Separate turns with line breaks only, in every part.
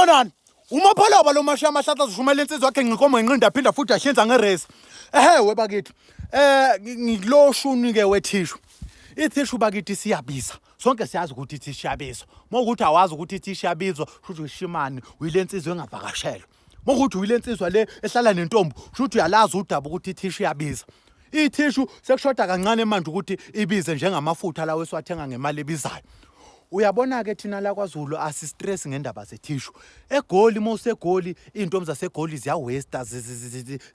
manani umapholoba lo mashiya amahlahla zishumela insizwa yakhe nginkomo nginqinda phinda futhi ahlenza ngeresi we bakithi ngikuloshuni ke wethishu ithishu bakithi siyabiza sonke siyazi ukuthi ithishu iyabizwa mokuthi awazi ukuthi ithishu iyabizwa futhi ushimani uyile insizwa engavakashelwa mokuthi uyile insizwa le ehlala nentombi futhi uyalazi udaba ukuthi ithishu iyabiza ithishu sekushoda kancane manje ukuthi ibize njengamafutha lawo esiwathenga ngemali ebizayo. Uyabona ke thina la kwaZulu asistress ngendaba zethishu egoli mosegoli intombi zasegoli ziya waste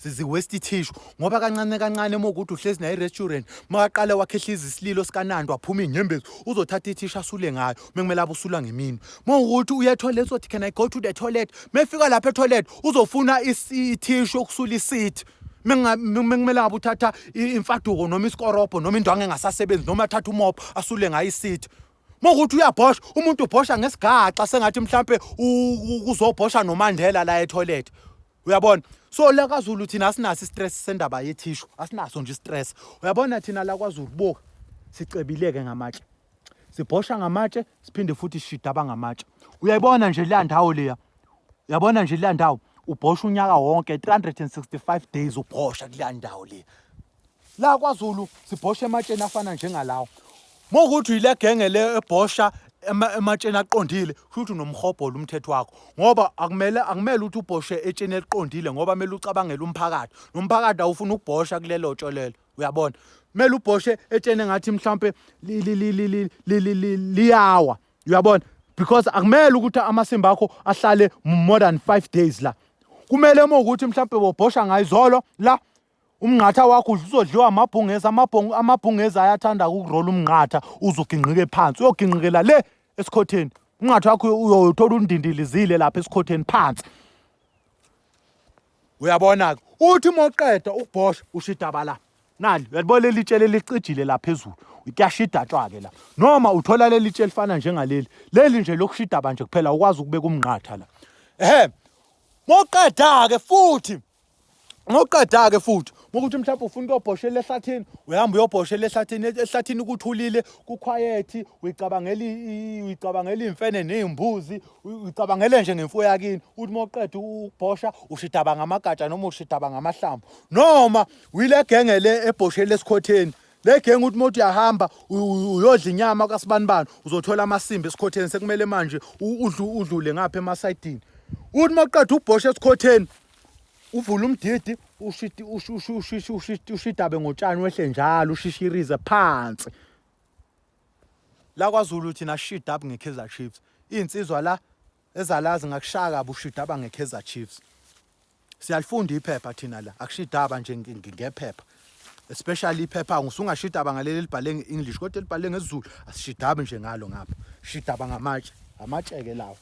ziwaste ithishu ngoba kancane mokuthi uhlezi naye restaurant makaqala wakhehliza isililo sikanandi waphuma inyembezi uzothatha ithishu asule ngayo mekumele abusula ngemini mokuthi uye toilet uthi can I go to the toilet mefika lapha etoilet uzofuna ithishu okusula isithi mengumele abuthatha imfaduko noma isikorobho noma indwangu engasasebenzi noma athatha umopho asule ngayo isithi mokuthi uyabhosha umuntu ubhosha ngesigaxa sengathi mhlambe uzobhosha noMandela la etoilet uyabona so la kwaZulu thina asinaso stress sendaba yethishu asinaso nje stress uyabona thina la kwaZulu boka sicebileke ngamatshe sibhosha ngamatshe siphinde futhi shidaba ngamatshe uyayibona nje le ndawo leya uyabona nje le ndawo ubhosha unyaka wonke 365 days ubhosha kule ndawo le la kwaZulu sibhosha ematsheni afana njengalawo mokuthi uyile genge le ebhosha ematsheni aqondile futhi unomhobholo umthetho wakho ngoba akumele ukuthi ubhoshe etsheni eliqondile ngoba kumele ucabangele umphakathi nomphakathi awufuna ukubhosha kulelo tsholo uyabona kumele ubhoshe etsheni engathi mhlambe liyawa uyabona because akumele ukuthi amasimba akho ahlale more than 5 days la kumele mokuthi mhlambe wobhosha ngayizolo la umnqatha wakho uzodliwa amabhungeza ayathanda ukurola umnqatha uzoginqike phansi uyoginqikela le esikhotheni umnqatha wakho uyothola undindilizile lapha esikhotheni phansi uyabona uthi moqeda ukubhosha ushidaba la nali uyalibona lelitshele licijile la phezulu ukuyashida tshwake la noma uthola lelitshele lifana njengaleli leli nje lokushidaba nje kuphela ukwazi ukubeka umnqatha la moqeda ke futhi mokuthi mhlawumbe ufuna ukubhoshela ehlathini uyahamba uyobhoshela ehlathini ukuthulile kuquiet uyicabangela imfene nezimbuzi uyicabangele nje ngemfuyo yakini uthi moqeda ukubhosha ushidaba ngamagatsha noma ushidaba ngamahlamvu noma uyile genge le ebhoshela esikhotheni le genge uthi mothi uyahamba uyodla inyama kaSibanibani uzothola amasimbi esikhotheni sekumele manje udlule ngapha emasayidini uthi moqeda ukubhosha esikhotheni uvula umdidi ushidabe ngotshani wehle njalo ushishirize phansi la kwaZulu thina shidaba ngeKaizer Chiefs insizwa la ezalazi ngakushaka bushidaba ngeKaizer Chiefs siyalifunda iphepha thina la akushidaba nje ngephepha especially iphepha ngusungashidaba ngaleli libhale ngeEnglish kodwa libhale ngesiZulu asishidaba nje ngalo ngapha shidaba ngamatshe ke lawo.